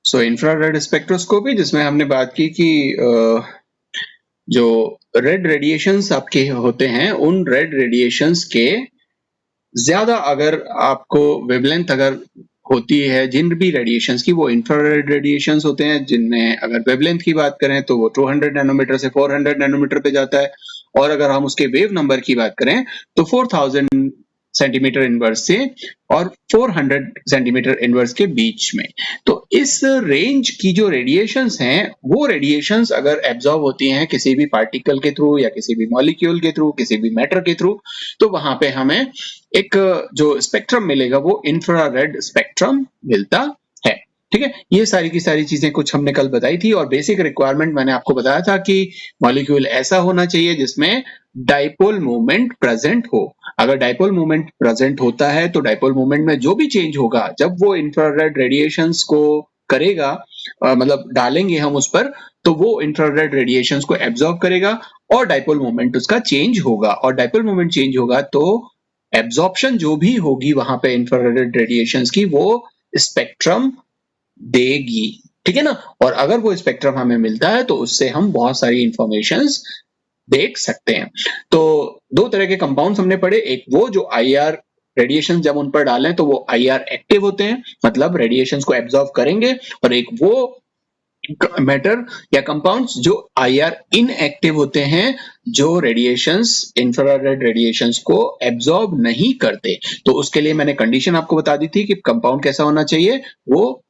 सो infrared spectroscopy, जिसमें हमने बात की कि जो रेड रेडिएशंस आपके होते हैं, उन रेड रेडिएशंस के ज्यादा अगर आपको वेवलेंथ अगर होती है जिन भी रेडिएशंस की, वो इंफ्रारेड रेडिएशंस होते हैं, जिनमें अगर वेवलेंथ की बात करें तो वो 200 नैनोमीटर से 400 नैनोमीटर पे जाता है, और अगर हम उसके वेव नंबर की बात करें तो 4000 सेंटीमीटर इनवर्स से और 400 सेंटीमीटर इनवर्स के बीच में। तो इस रेंज की जो रेडिएशंस हैं, वो रेडिएशंस अगर एब्जॉर्ब होती हैं किसी भी पार्टिकल के थ्रू या किसी भी मॉलिक्यूल के थ्रू, किसी भी मैटर के थ्रू, तो वहां पे हमें एक जो स्पेक्ट्रम मिलेगा वो इंफ्रारेड स्पेक्ट्रम मिलता है। ठीक है, ये सारी की सारी चीजें कुछ हमने कल बताई थी, और बेसिक रिक्वायरमेंट मैंने आपको बताया था कि मॉलिक्यूल ऐसा होना चाहिए जिसमें डाइपोल मूवमेंट प्रेजेंट हो। अगर डाइपोल मूवमेंट प्रेजेंट होता है तो डाइपोल मूवमेंट में जो भी चेंज होगा जब वो इंफ्रारेड रेडिएशंस को करेगा, मतलब डालेंगे हम उस पर, तो वो इंफ्रारेड रेडिएशंस को एब्जॉर्ब करेगा और डाइपोल मूवमेंट उसका चेंज होगा, और डाइपोल मूवमेंट चेंज होगा तो एब्जॉर्प्शन जो भी होगी वहां पे इंफ्रारेड रेडिएशंस की, वो स्पेक्ट्रम देगी। ठीक है ना, और अगर वो स्पेक्ट्रम हमें मिलता है तो उससे हम बहुत सारी इंफॉर्मेशंस देख सकते हैं। तो दो तरह के कंपाउंड्स हमने पढ़े, एक वो जो आईआर रेडिएशन जब उन पर डालें तो वो आईआर एक्टिव होते हैं, मतलब रेडिएशंस को एब्जॉर्ब करेंगे, और एक वो मैटर या कंपाउंड्स जो आईआर इनएक्टिव होते हैं, जो रेडिएशंस इंफ्रारेड रेडिएशंस को एब्जॉर्ब नहीं करते। तो उसके लिए मैंने कंडीशन आपको बता दी थी कि कंपाउंड कैसा होना चाहिए, वो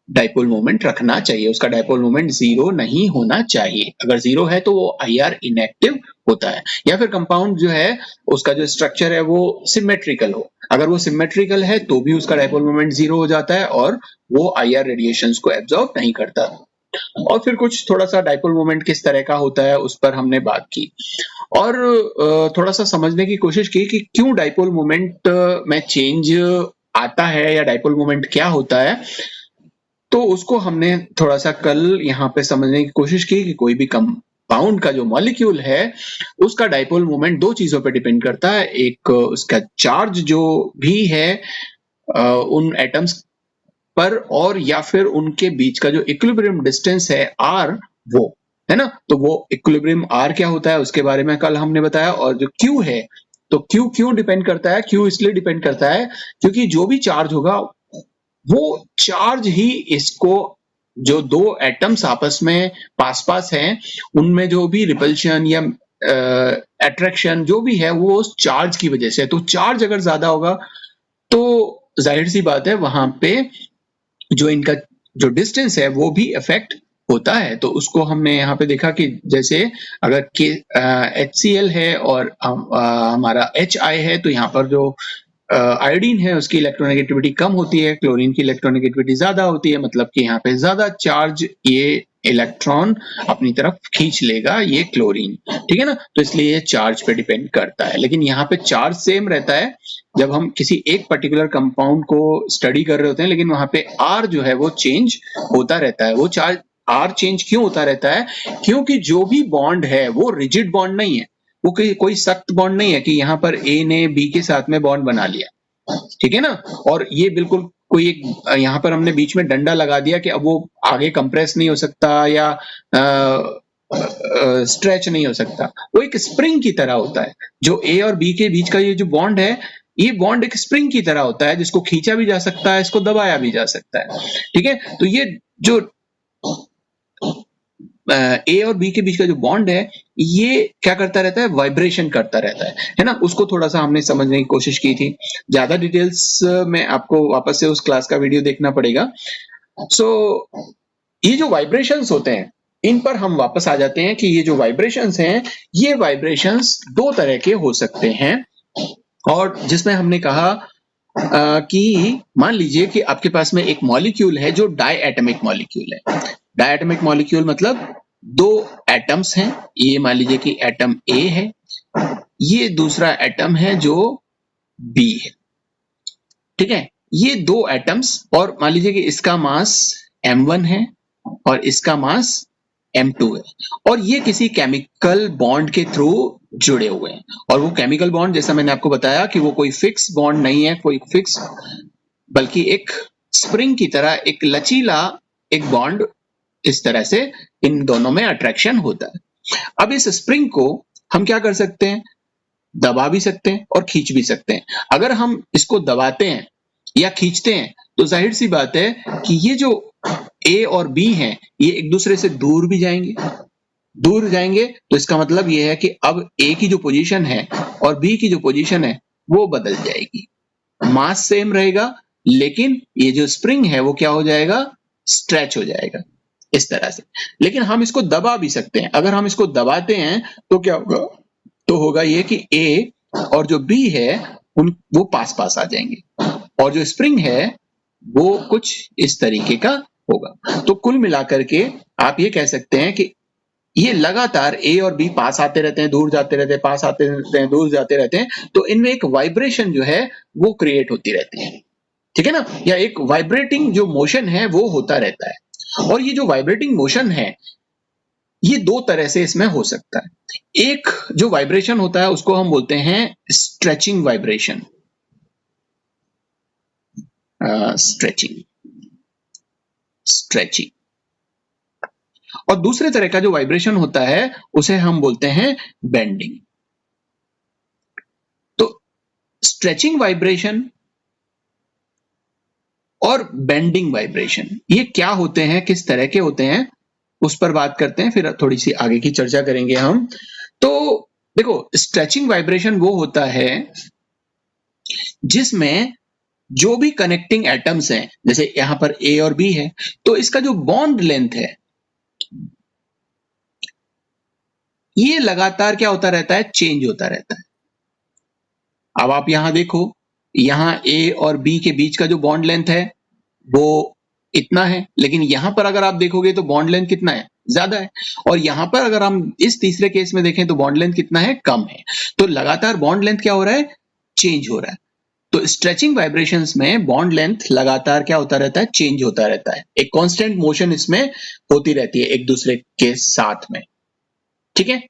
डाइपोल मोमेंट रखना चाहिए, उसका डाइपोल मोमेंट जीरो नहीं होना चाहिए। अगर जीरो है तो वो आईआर इनएक्टिव होता है, या फिर कंपाउंड जो है उसका जो स्ट्रक्चर है वो सिमेट्रिकल हो। अगर वो सिमेट्रिकल है तो भी उसका डाइपोल मोमेंट जीरो हो जाता है और वो आईआर रेडिएशंस को एब्जॉर्ब नहीं करता। और फिर कुछ थोड़ा सा डाइपोल मोमेंट किस तरह का होता है उस पर हमने बात की, और थोड़ा सा समझने की कोशिश की कि क्यों डाइपोल मोमेंट में चेंज आता है, या डाइपोल मोमेंट क्या होता है। तो उसको हमने थोड़ा सा कल यहाँ पे समझने की कोशिश की कि कोई भी कंपाउंड का जो मॉलिक्यूल है उसका डाइपोल मोमेंट दो चीजों पे डिपेंड करता है, एक उसका चार्ज जो भी है उन एटम्स पर, और या फिर उनके बीच का जो इक्विलिब्रियम डिस्टेंस है आर, वो है ना। तो वो इक्विलिब्रियम आर क्या होता है उसके बारे में कल हमने बताया। और जो क्यू है, तो क्यू क्यों डिपेंड करता है, क्यू इसलिए डिपेंड करता है क्योंकि जो भी चार्ज होगा वो चार्ज ही इसको, जो दो एटम्स आपस में पास पास हैं उनमें जो भी रिपल्शन या अट्रैक्शन जो भी है वो उस चार्ज की वजह से है। तो चार्ज अगर ज्यादा होगा तो जाहिर सी बात है वहां पे जो इनका जो डिस्टेंस है वो भी इफेक्ट होता है। तो उसको हमने यहाँ पे देखा कि जैसे अगर HCl है और हमारा HI है, तो यहाँ पर जो आयोडीन है उसकी इलेक्ट्रोनेगेटिविटी कम होती है, क्लोरीन की इलेक्ट्रोनेगेटिविटी ज्यादा होती है, मतलब कि यहाँ पे ज्यादा चार्ज ये इलेक्ट्रॉन अपनी तरफ खींच लेगा ये क्लोरीन। ठीक है ना, तो इसलिए ये चार्ज पे डिपेंड करता है। लेकिन यहाँ पे चार्ज सेम रहता है जब हम किसी एक पर्टिकुलर कंपाउंड को स्टडी कर रहे होते हैं, लेकिन वहां पे आर जो है वो चेंज होता रहता है। वो चार्ज आर चेंज क्यों होता रहता है, क्योंकि जो भी बॉन्ड है वो रिजिड बॉन्ड नहीं है, वो कोई सख्त बॉन्ड नहीं है कि यहाँ पर ए ने बी के साथ में बॉन्ड बना लिया। ठीक है ना, और ये बिल्कुल कोई एक यहाँ पर हमने बीच में डंडा लगा दिया कि अब वो आगे कंप्रेस नहीं हो सकता या स्ट्रेच नहीं हो सकता। वो एक स्प्रिंग की तरह होता है। जो ए और बी के बीच का ये जो बॉन्ड है, ये बॉन्ड एक स्प्रिंग की तरह होता है, जिसको खींचा भी जा सकता है, इसको दबाया भी जा सकता है। ठीक है, तो ये जो ए और बी के बीच का जो बॉन्ड है ये क्या करता रहता है, वाइब्रेशन करता रहता है ना। उसको थोड़ा सा हमने समझने की कोशिश की थी। ज्यादा डिटेल्स में आपको वापस से उस क्लास का वीडियो देखना पड़ेगा। सो ये जो वाइब्रेशंस होते हैं इन पर हम वापस आ जाते हैं कि ये जो वाइब्रेशंस हैं, ये वाइब्रेशंस दो तरह के हो सकते हैं। और जिसमें हमने कहा कि मान लीजिए कि आपके पास में एक मॉलिक्यूल है जो डायएटॉमिक मॉलिक्यूल है। डायएटॉमिक मॉलिक्यूल मतलब दो एटम्स हैं। ये मान लीजिए कि एटम ए है, ये दूसरा एटम है जो बी है। ठीक है, ये दो एटम्स, और मान लीजिए कि इसका मास m1 है और इसका मास m2 है, और ये किसी केमिकल बॉन्ड के थ्रू जुड़े हुए हैं। और वो केमिकल बॉन्ड, जैसा मैंने आपको बताया कि वो कोई फिक्स बॉन्ड नहीं है, कोई फिक्स, बल्कि एक स्प्रिंग की तरह एक लचीला एक बॉन्ड इस तरह से इन दोनों में अट्रैक्शन होता है। अब इस स्प्रिंग को हम क्या कर सकते हैं, दबा भी सकते हैं और खींच भी सकते हैं। अगर हम इसको दबाते हैं या खींचते हैं तो जाहिर सी बात है कि ये जो ए और बी हैं ये एक दूसरे से दूर भी जाएंगे। दूर जाएंगे तो इसका मतलब ये है कि अब ए की जो पोजीशन है और बी की जो पोजीशन है वो बदल जाएगी। मास सेम रहेगा लेकिन ये जो स्प्रिंग है वो क्या हो जाएगा, स्ट्रेच हो जाएगा इस तरह से। लेकिन हम इसको दबा भी सकते हैं। अगर हम इसको दबाते हैं तो क्या होगा, तो होगा ये कि ए और जो बी है वो पास पास आ जाएंगे और जो स्प्रिंग है वो कुछ इस तरीके का होगा। तो कुल मिलाकर के आप ये कह सकते हैं कि ये लगातार ए और बी पास आते रहते हैं, दूर जाते रहते हैं, पास आते रहते हैं, दूर जाते रहते हैं, तो इनमें एक वाइब्रेशन जो है वो क्रिएट होती रहती है, ठीक है ना, या एक वाइब्रेटिंग जो मोशन है वो होता रहता है। और ये जो वाइब्रेटिंग मोशन है ये दो तरह से इसमें हो सकता है। एक जो वाइब्रेशन होता है उसको हम बोलते हैं स्ट्रेचिंग वाइब्रेशन, स्ट्रेचिंग स्ट्रेचिंग और दूसरे तरह का जो वाइब्रेशन होता है उसे हम बोलते हैं बेंडिंग। तो स्ट्रेचिंग वाइब्रेशन और बेंडिंग वाइब्रेशन ये क्या होते हैं, किस तरह के होते हैं, उस पर बात करते हैं, फिर थोड़ी सी आगे की चर्चा करेंगे हम। तो देखो, स्ट्रेचिंग वाइब्रेशन वो होता है जिसमें जो भी कनेक्टिंग एटम्स हैं, जैसे यहां पर ए और बी है, तो इसका जो बॉन्ड लेंथ है ये लगातार क्या होता रहता है, चेंज होता रहता है। अब आप यहां देखो, यहां ए और बी के बीच का जो बॉन्ड लेंथ है वो इतना है, लेकिन यहां पर अगर आप देखोगे तो बॉन्ड लेंथ कितना है, ज्यादा है। और यहां पर अगर हम इस तीसरे केस में देखें तो बॉन्ड लेंथ कितना है, कम है। तो लगातार बॉन्ड लेंथ क्या हो रहा है, चेंज हो रहा है। तो स्ट्रेचिंग वाइब्रेशंस में बॉन्ड लेंथ लगातार क्या होता रहता है, चेंज होता रहता है। एक कांस्टेंट मोशन इसमें होती रहती है एक दूसरे के साथ में, ठीक है।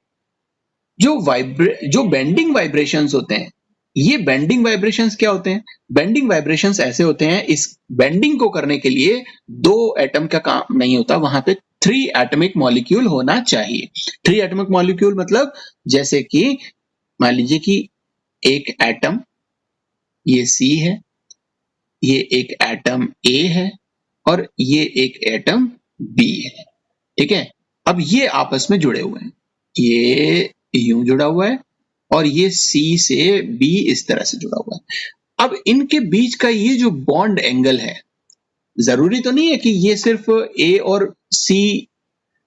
जो बेंडिंग वाइब्रेशंस होते हैं, ये बेंडिंग वाइब्रेशंस क्या होते हैं, बेंडिंग वाइब्रेशंस ऐसे होते हैं, इस बेंडिंग को करने के लिए दो एटम का काम नहीं होता, वहां पे 3 एटॉमिक मॉलिक्यूल होना चाहिए। 3 एटॉमिक मॉलिक्यूल मतलब जैसे कि मान लीजिए कि एक एटम ये C है, ये एक एटम A है और ये एक एटम B है, ठीक है। अब ये आपस में जुड़े हुए हैं, ये यूं जुड़ा हुआ है और ये C से B इस तरह से जुड़ा हुआ है। अब इनके बीच का ये जो बॉन्ड एंगल है, जरूरी तो नहीं है कि ये सिर्फ A और C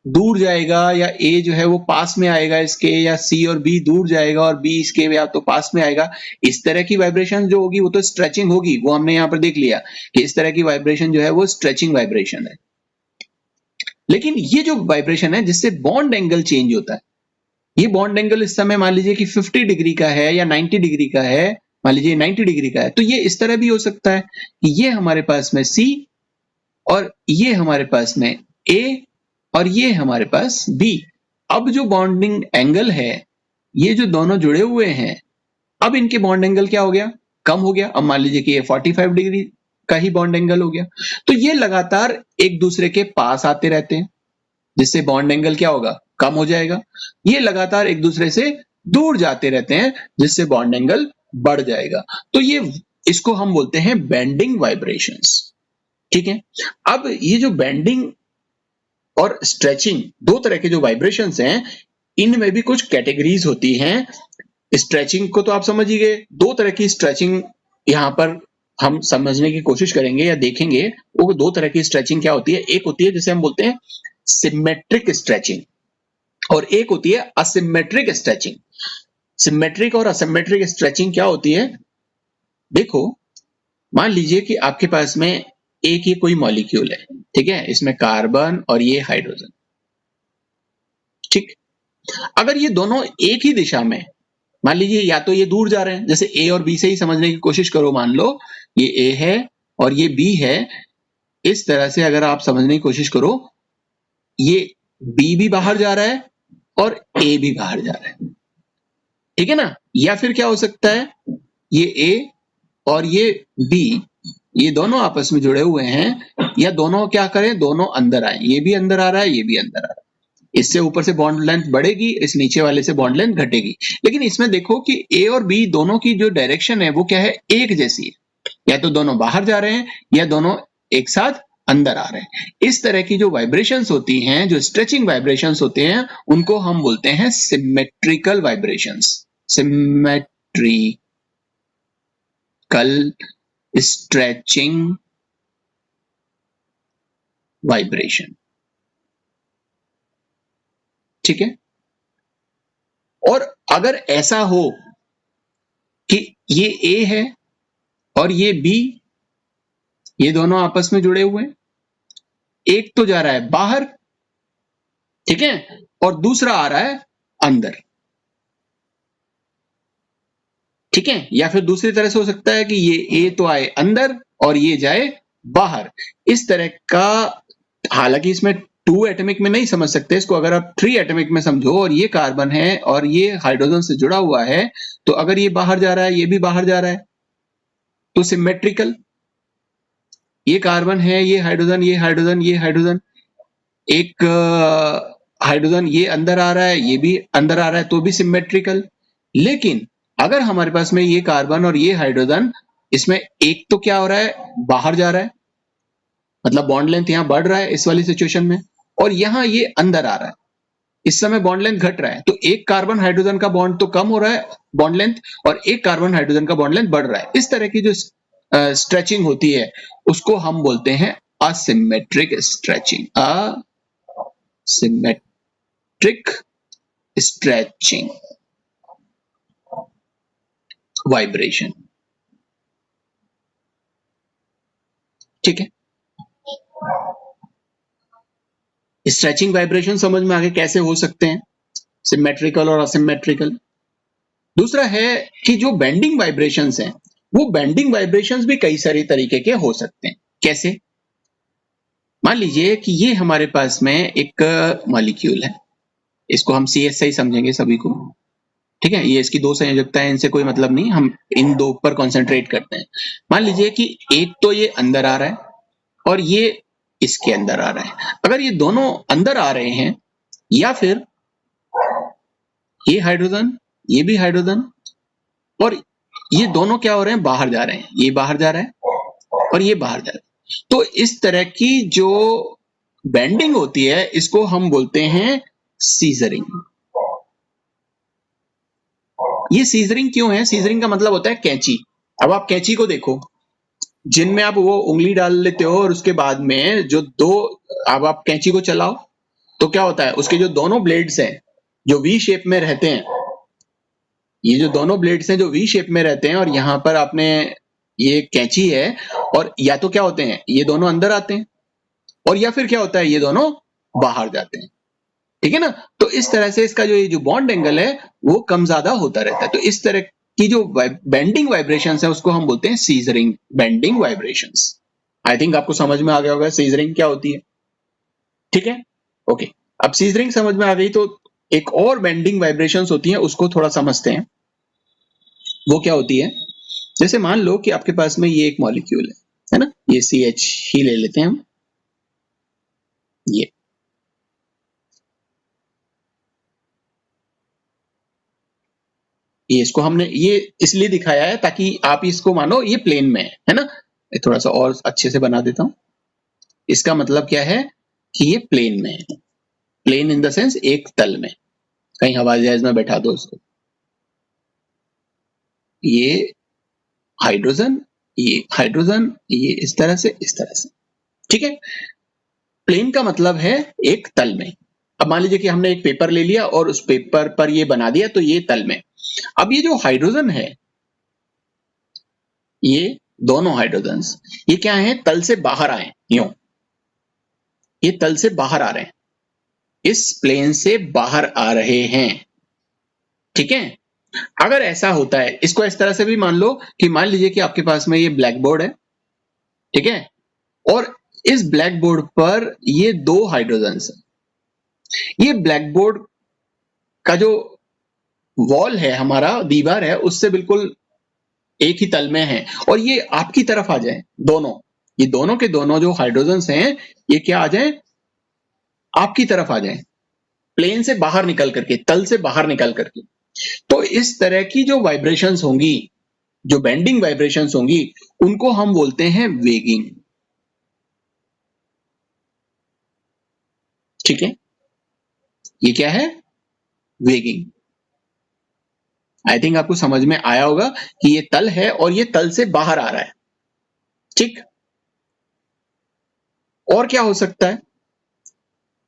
दूर जाएगा या A जो है वो पास में आएगा इसके, या C और B दूर जाएगा और B इसके या तो पास में आएगा। इस तरह की वाइब्रेशन जो होगी वो तो स्ट्रेचिंग होगी, वो हमने यहाँ पर देख लिया कि इस तरह की वाइब्रेशन जो है वो स्ट्रेचिंग वाइब्रेशन है। लेकिन ये जो वाइब्रेशन है जिससे बॉन्ड एंगल चेंज होता है, ये बॉन्ड एंगल इस समय मान लीजिए कि 50 डिग्री का है या 90 डिग्री का है, मान लीजिए 90 डिग्री का है, तो ये इस तरह भी हो सकता है कि ये हमारे पास में C और ये हमारे पास में A और ये हमारे पास B। अब जो बॉन्डिंग एंगल है, ये जो दोनों जुड़े हुए हैं, अब इनके बॉन्ड एंगल क्या हो गया, कम हो गया। अब मान लीजिए कि ये 45 डिग्री का ही बॉन्ड एंगल हो गया। तो ये लगातार एक दूसरे के पास आते रहते हैं जिससे बॉन्ड एंगल क्या होगा, कम हो जाएगा। ये लगातार एक दूसरे से दूर जाते रहते हैं जिससे बॉन्ड एंगल बढ़ जाएगा। तो ये इसको हम बोलते हैं बेंडिंग वाइब्रेशंस, ठीक है। अब ये जो बेंडिंग और स्ट्रेचिंग दो तरह के जो वाइब्रेशंस हैं, इनमें भी कुछ कैटेगरीज होती हैं। स्ट्रेचिंग को तो आप समझ ही गए, दो तरह की स्ट्रेचिंग यहां पर हम समझने की कोशिश करेंगे या देखेंगे। वो दो तरह की स्ट्रेचिंग क्या होती है, एक होती है जिसे हम बोलते हैं सिमेट्रिक स्ट्रेचिंग और एक होती है असिमेट्रिक स्ट्रेचिंग। सिमेट्रिक और असिमेट्रिक स्ट्रेचिंग क्या होती है, देखो मान लीजिए कि आपके पास में एक ये कोई मॉलिक्यूल है, ठीक है, इसमें कार्बन और ये हाइड्रोजन, ठीक। अगर ये दोनों एक ही दिशा में, मान लीजिए या तो ये दूर जा रहे हैं, जैसे ए और बी से ही समझने की कोशिश करो, मान लो ये ए है और ये बी है, इस तरह से अगर आप समझने की कोशिश करो, ये बी भी बाहर जा रहा है और ए भी बाहर जा रहा है, ठीक है ना। या फिर क्या हो सकता है, ये ए और ये बी ये दोनों आपस में जुड़े हुए हैं, या दोनों क्या करें, दोनों अंदर आए, ये भी अंदर आ रहा है, ये भी अंदर आ रहा है। इससे ऊपर से बॉन्ड लेंथ बढ़ेगी, इस नीचे वाले से बॉन्ड लेंथ घटेगी। लेकिन इसमें देखो कि ए और बी दोनों की जो डायरेक्शन है वो क्या है, एक जैसी है। या तो दोनों बाहर जा रहे हैं या दोनों एक साथ अंदर आ रहे हैं। इस तरह की जो वाइब्रेशंस होती हैं, जो स्ट्रेचिंग वाइब्रेशंस होते हैं, उनको हम बोलते हैं symmetrical vibrations. Symmetrical stretching vibration, ठीक है। और अगर ऐसा हो कि ये ए है और ये बी, ये दोनों आपस में जुड़े हुए हैं, एक तो जा रहा है बाहर, ठीक है, और दूसरा आ रहा है अंदर, ठीक है। या फिर दूसरी तरह से हो सकता है कि ये ए तो आए अंदर और ये जाए बाहर, इस तरह का। हालांकि इसमें 2 एटॉमिक में नहीं समझ सकते इसको, अगर आप 3 एटॉमिक में समझो, और ये कार्बन है और ये हाइड्रोजन से जुड़ा हुआ है, तो अगर ये बाहर जा रहा है, ये भी बाहर जा रहा है, तो सिमेट्रिकल। ये कार्बन है, ये हाइड्रोजन, ये हाइड्रोजन, ये हाइड्रोजन, एक हाइड्रोजन ये अंदर आ रहा है, ये भी अंदर आ रहा है, तो भी सिमेट्रिकल। लेकिन अगर हमारे पास में ये कार्बन और ये हाइड्रोजन, इसमें एक तो क्या हो रहा है, बाहर जा रहा है, मतलब बॉन्ड लेंथ यहां बढ़ रहा है इस वाली सिचुएशन में, और यहां ये अंदर आ रहा है, इस समय बॉन्ड लेंथ घट रहा है। तो एक कार्बन हाइड्रोजन का बॉन्ड तो कम हो रहा है बॉन्ड लेंथ, और एक कार्बन हाइड्रोजन का बॉन्ड लेंथ बढ़ रहा है। इस तरह की जो स्ट्रेचिंग होती है उसको हम बोलते हैं asymmetric stretching. Asymmetric stretching vibration, ठीक है। स्ट्रेचिंग वाइब्रेशन समझ में आगे कैसे हो सकते हैं, सिमेट्रिकल और असिमेट्रिकल। दूसरा है कि जो बेंडिंग वाइब्रेशंस हैं, वो बेंडिंग वाइब्रेशंस भी कई सारे तरीके के हो सकते हैं। कैसे? मान लीजिए कि ये हमारे पास में एक मॉलिक्यूल है, इसको हम CH समझेंगे सभी को, ठीक है। ये इसकी 2 संयोजकता है, इनसे कोई मतलब नहीं, हम इन 2 पर कॉन्सेंट्रेट करते हैं। मान लीजिए कि एक तो ये अंदर आ रहा है और ये इसके अंदर आ रहा है। अगर ये दोनों अंदर आ रहे हैं, या फिर ये हाइड्रोजन, ये भी हाइड्रोजन, और ये दोनों क्या हो रहे हैं, बाहर जा रहे हैं, ये बाहर जा रहा है और ये बाहर जा रहा है, तो इस तरह की जो बेंडिंग होती है इसको हम बोलते हैं सीजरिंग। ये सीजरिंग क्यों है? सीजरिंग का मतलब होता है कैंची। अब आप कैंची को देखो, जिनमें आप वो उंगली डाल लेते हो और उसके बाद में जो दो, अब आप कैंची को चलाओ तो क्या होता है, उसके जो दोनों ब्लेड्स हैं जो वी शेप में रहते हैं, ये जो दोनों ब्लेड्स हैं जो वी शेप में रहते हैं, और यहां पर आपने ये कैंची है, और या तो क्या होते हैं, ये दोनों अंदर आते हैं, और या फिर क्या होता है, ये दोनों बाहर जाते हैं, ठीक है ना। तो इस तरह से इसका जो ये जो बॉन्ड एंगल है वो कम ज्यादा होता रहता है। तो इस तरह की जो बेंडिंग वाइब्रेशंस है उसको हम बोलते हैं scissoring bending vibrations. I think आपको समझ में आ गया होगा सीजरिंग क्या होती है, ठीक है। ओके, अब सीजरिंग समझ में आ गई तो एक और बेंडिंग वाइब्रेशंस होती हैं, उसको थोड़ा समझते हैं। वो क्या होती है, जैसे मान लो कि आपके पास में ये एक मॉलिक्यूल है ना, ये CH ही ले लेते हैं हम, ये इसको हमने ये इसलिए दिखाया है ताकि आप इसको मानो ये प्लेन में है ना। थोड़ा सा और अच्छे से बना देता हूं। इसका मतलब क्या है कि ये प्लेन में है, प्लेन इन द सेंस एक तल में, कहीं हवाई जहाज में बैठा दो उसको। ये हाइड्रोजन, ये हाइड्रोजन, ये इस तरह से, इस तरह से, ठीक है। प्लेन का मतलब है एक तल में। अब मान लीजिए कि हमने एक पेपर ले लिया और उस पेपर पर ये बना दिया, तो ये तल में। अब ये जो हाइड्रोजन है, ये दोनों हाइड्रोजन्स, ये क्या है, तल से बाहर आए, यूं, ये तल से बाहर आ रहे हैं, इस प्लेन से बाहर आ रहे हैं, ठीक है। अगर ऐसा होता है, इसको इस तरह से भी मान लो कि मान लीजिए कि आपके पास में ये ब्लैक बोर्ड है, ठीक है, और इस ब्लैक बोर्ड पर ये 2 हाइड्रोजन्स है। ये ब्लैक बोर्ड का जो वॉल है, हमारा दीवार है, उससे बिल्कुल एक ही तल में हैं और ये आपकी तरफ आ जाए, दोनों, ये दोनों के दोनों जो हाइड्रोजन्स हैं ये क्या आ जाए, आपकी तरफ आ जाए, प्लेन से बाहर निकल करके, तल से बाहर निकल करके। तो इस तरह की जो वाइब्रेशंस होंगी, जो बेंडिंग वाइब्रेशंस होंगी, उनको हम बोलते हैं वेगिंग। ठीक है, ये क्या है, वेगिंग। आई थिंक आपको समझ में आया होगा कि ये तल है और ये तल से बाहर आ रहा है। ठीक, और क्या हो सकता है,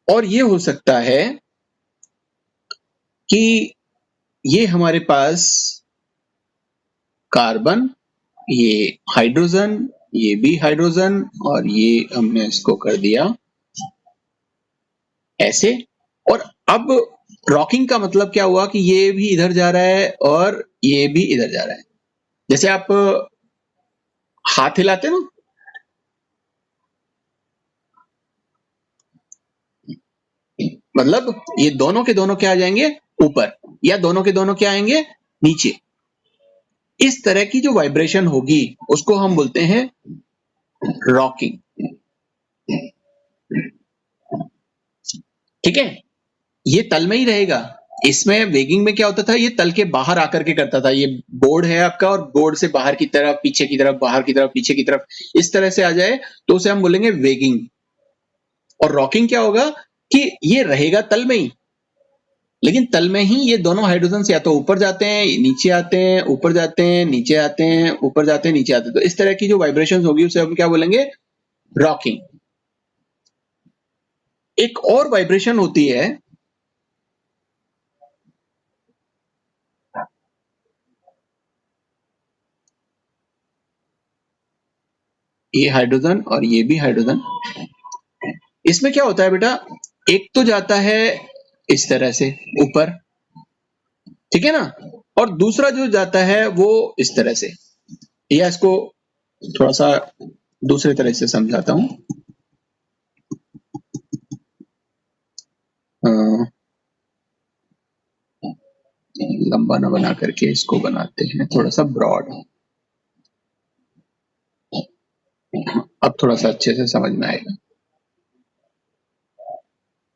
और ये हो सकता है कि ये हमारे पास कार्बन, ये हाइड्रोजन, ये भी हाइड्रोजन, और ये हमने इसको कर दिया ऐसे। और अब रॉकिंग का मतलब क्या हुआ कि ये भी इधर जा रहा है और ये भी इधर जा रहा है। जैसे आप हाथ हिलाते ना, मतलब ये दोनों के दोनों क्या आ जाएंगे, ऊपर, या दोनों के दोनों क्या आएंगे, नीचे। इस तरह की जो वाइब्रेशन होगी उसको हम बोलते हैं रॉकिंग। ठीक है, ये तल में ही रहेगा। इसमें वेगिंग में क्या होता था, ये तल के बाहर आकर के करता था। ये बोर्ड है आपका और बोर्ड से बाहर की तरफ, पीछे की तरफ, बाहर की तरफ, पीछे की तरफ, इस तरह से आ जाए तो उसे हम बोलेंगे वेगिंग। और रॉकिंग क्या होगा कि ये रहेगा तल में ही, लेकिन तल में ही ये दोनों हाइड्रोजन या तो ऊपर जाते हैं, नीचे आते हैं, ऊपर जाते हैं, नीचे आते हैं, ऊपर जाते हैं, नीचे आते हैं। तो इस तरह की जो वाइब्रेशन होगी उसे हम क्या बोलेंगे, रॉकिंग। एक और वाइब्रेशन होती है, ये हाइड्रोजन और ये भी हाइड्रोजन। इसमें क्या होता है बेटा, एक तो जाता है इस तरह से ऊपर, ठीक है ना, और दूसरा जो जाता है वो इस तरह से। या इसको थोड़ा सा दूसरे तरह से समझाता हूं। लंबा ना बना करके इसको बनाते हैं थोड़ा सा ब्रॉड, अब थोड़ा सा अच्छे से समझ में आएगा।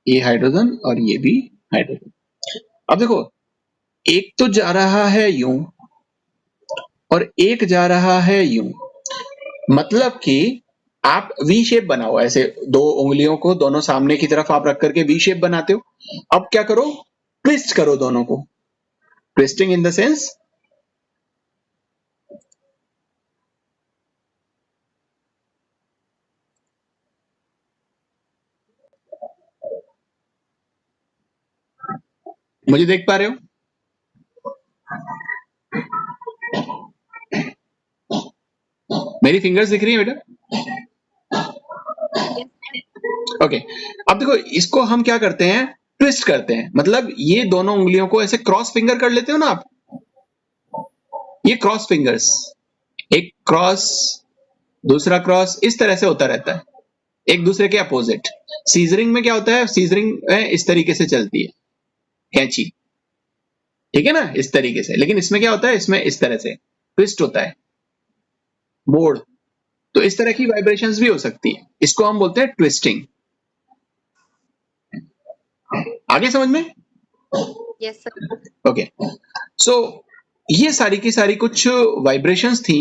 ये हाइड्रोजन और ये भी हाइड्रोजन। अब देखो, एक तो जा रहा है यूं और एक जा रहा है यूं, मतलब कि आप वी शेप बनाओ, ऐसे दो उंगलियों को दोनों सामने की तरफ आप रख करके वी शेप बनाते हो। अब क्या करो, ट्विस्ट करो दोनों को। ट्विस्टिंग इन द सेंस, मुझे देख पा रहे हो, मेरी फिंगर्स दिख रही है बेटा? ओके, अब देखो इसको हम क्या करते हैं, ट्विस्ट करते हैं। मतलब ये दोनों उंगलियों को ऐसे क्रॉस फिंगर कर लेते हो ना आप, ये क्रॉस फिंगर्स, एक क्रॉस, दूसरा क्रॉस, इस तरह से होता रहता है, एक दूसरे के अपोजिट। सीजरिंग में क्या होता है, सीजरिंग इस तरीके से चलती है, कैंची, ठीक है ना, इस तरीके से। लेकिन इसमें क्या होता है, इसमें इस तरह से ट्विस्ट होता है, मोड़। तो इस तरह की वाइब्रेशंस भी हो सकती है, इसको हम बोलते हैं ट्विस्टिंग। आगे समझ में? Yes sir. ओके, सो ये सारी की सारी कुछ वाइब्रेशंस थी।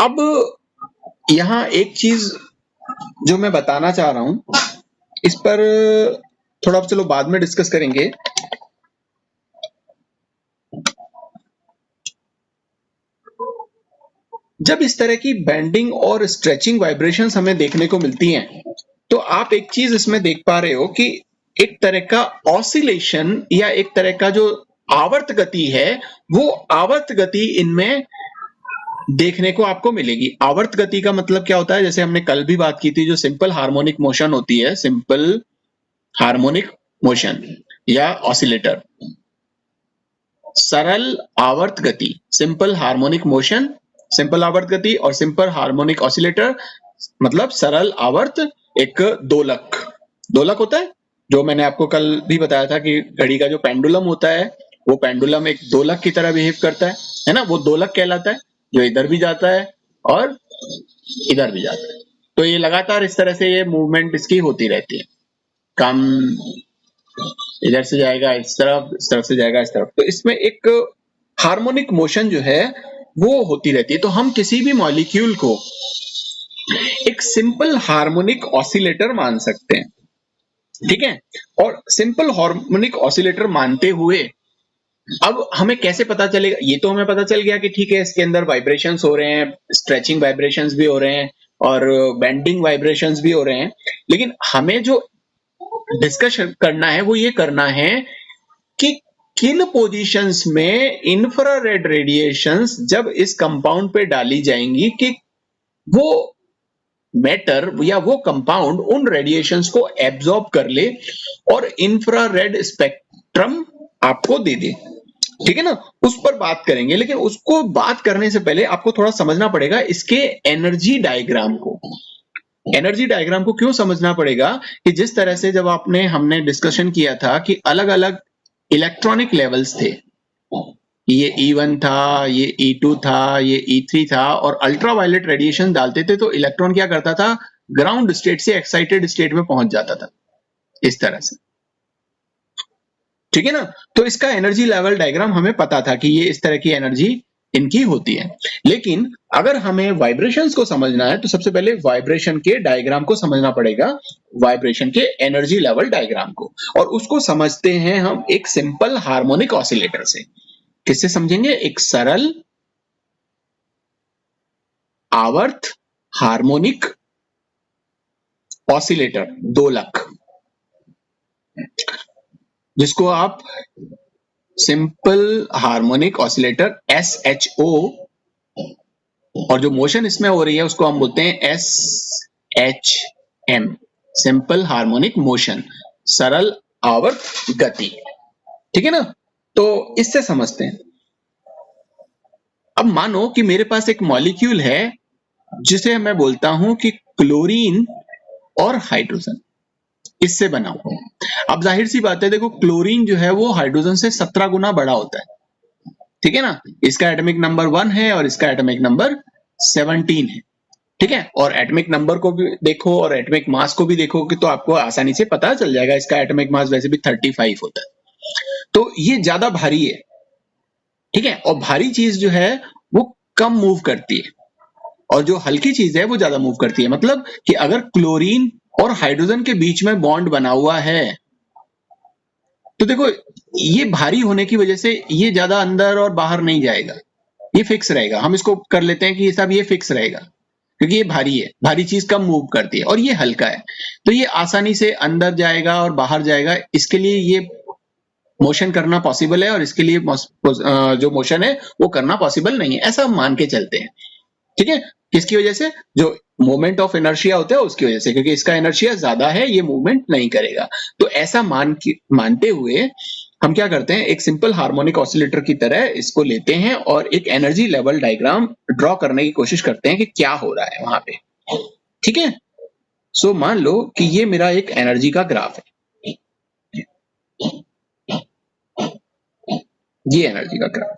अब यहां एक चीज जो मैं बताना चाह रहा हूं, इस पर थोड़ा चलो बाद में डिस्कस करेंगे। जब इस तरह की बेंडिंग और स्ट्रेचिंग वाइब्रेशंस हमें देखने को मिलती हैं, तो आप एक चीज इसमें देख पा रहे हो कि एक तरह का ऑसिलेशन या एक तरह का जो आवर्त गति है, वो आवर्त गति इनमें देखने को आपको मिलेगी। आवर्त गति का मतलब क्या होता है, जैसे हमने कल भी बात की थी, जो सिंपल हार्मोनिक मोशन होती है, सिंपल हार्मोनिक मोशन या ऑसिलेटर, सरल आवर्त गति, सिंपल हार्मोनिक मोशन, सिंपल आवर्त गति, और सिंपल हार्मोनिक ऑसिलेटर मतलब सरल आवर्त एक दोलक। दोलक होता है जो मैंने आपको कल भी बताया था कि घड़ी का जो पेंडुलम होता है वो पेंडुलम एक दोलक की तरह बिहेव करता है ना, वो दोलक कहलाता है, जो इधर भी जाता है और इधर भी जाता है। तो ये लगातार इस तरह से ये मूवमेंट इसकी होती रहती है, कम इधर से जाएगा इस तरफ से जाएगा इस तरफ। तो इसमें एक हार्मोनिक मोशन जो है वो होती रहती है। तो हम किसी भी मॉलिक्यूल को एक सिंपल हार्मोनिक ऑसिलेटर मान सकते हैं, ठीक है। और सिंपल हार्मोनिक ऑसिलेटर मानते हुए अब हमें कैसे पता चलेगा, ये तो हमें पता चल गया कि ठीक है इसके अंदर वाइब्रेशंस हो रहे हैं, स्ट्रेचिंग वाइब्रेशंस भी हो रहे हैं और बेंडिंग वाइब्रेशंस भी हो रहे हैं, लेकिन हमें जो डिस्कस करना है वो ये करना है कि किन पोजीशंस में इंफ्रारेड रेडिएशंस जब इस कंपाउंड पे डाली जाएंगी कि वो मैटर या वो कंपाउंड उन रेडिएशंस को एब्जॉर्ब कर ले और इंफ्रारेड स्पेक्ट्रम आपको दे दे, ठीक है ना। उस पर बात करेंगे, लेकिन उसको बात करने से पहले आपको थोड़ा समझना पड़ेगा इसके एनर्जी डायग्राम को। एनर्जी डायग्राम को क्यों समझना पड़ेगा कि जिस तरह से जब हमने डिस्कशन किया था कि अलग अलग इलेक्ट्रॉनिक लेवल्स थे, ये E1 था, ये E2 था, ये E3 था, और अल्ट्रावायलेट रेडिएशन डालते थे तो इलेक्ट्रॉन क्या करता था, ग्राउंड स्टेट से एक्साइटेड स्टेट में पहुंच जाता था इस तरह से, ठीक है ना। तो इसका एनर्जी लेवल डायग्राम हमें पता था कि ये इस तरह की एनर्जी इनकी होती है। लेकिन अगर हमें वाइब्रेशंस को समझना है तो सबसे पहले वाइब्रेशन के डायग्राम को समझना पड़ेगा, वाइब्रेशन के एनर्जी लेवल डायग्राम को, और उसको समझते हैं हम एक सिंपल हार्मोनिक ऑसिलेटर से। किससे समझेंगे, एक सरल आवर्त हार्मोनिक ऑसिलेटर, दोलक, जिसको आप सिंपल हार्मोनिक ऑसिलेटर SHO, और जो मोशन इसमें हो रही है उसको हम बोलते हैं SHM, सिंपल हार्मोनिक मोशन, सरल आवर्त गति, ठीक है ना। तो इससे समझते हैं। अब मानो कि मेरे पास एक मॉलिक्यूल है जिसे मैं बोलता हूं कि क्लोरीन और हाइड्रोजन, इससे बना हुआ है। अब जाहिर सी बात है, देखो क्लोरीन जो है वो हाइड्रोजन से 17 गुना बड़ा होता है, ठीक है ना। इसका एटॉमिक नंबर 1 है और इसका एटॉमिक नंबर 17 है, ठीक है। और एटॉमिक नंबर को भी देखो और एटॉमिक मास को भी देखो कि तो आपको आसानी से पता चल जाएगा। इसका एटॉमिक मास वैसे भी 35 होता है, तो ये ज्यादा भारी है, ठीक है। और भारी चीज जो है वो कम मूव करती है और जो हल्की चीज है वो ज्यादा मूव करती है। मतलब कि अगर क्लोरीन और हाइड्रोजन के बीच में बॉन्ड बना हुआ है तो देखो ये भारी होने की वजह से ये ज्यादा अंदर और बाहर नहीं जाएगा, ये फिक्स रहेगा। हम इसको कर लेते हैं कि ये सब ये फिक्स रहेगा, क्योंकि ये भारी है, भारी चीज कम मूव करती है, और ये हल्का है तो ये आसानी से अंदर जाएगा और बाहर जाएगा। इसके लिए ये मोशन करना पॉसिबल है और इसके लिए जो मोशन है वो करना पॉसिबल नहीं है, ऐसा हम मान के चलते हैं, ठीक है। किसकी वजह से, जो मोमेंट ऑफ इनर्शिया होता है उसकी वजह से, क्योंकि इसका इनर्शिया ज्यादा है, ये मूवमेंट नहीं करेगा। तो ऐसा मानते हुए हम क्या करते हैं, एक सिंपल हार्मोनिक ऑसिलेटर की तरह इसको लेते हैं और एक एनर्जी लेवल डायग्राम ड्रॉ करने की कोशिश करते हैं कि क्या हो रहा है वहां पे, ठीक है। सो मान लो कि ये मेरा एक एनर्जी का ग्राफ है, ये एनर्जी का ग्राफ,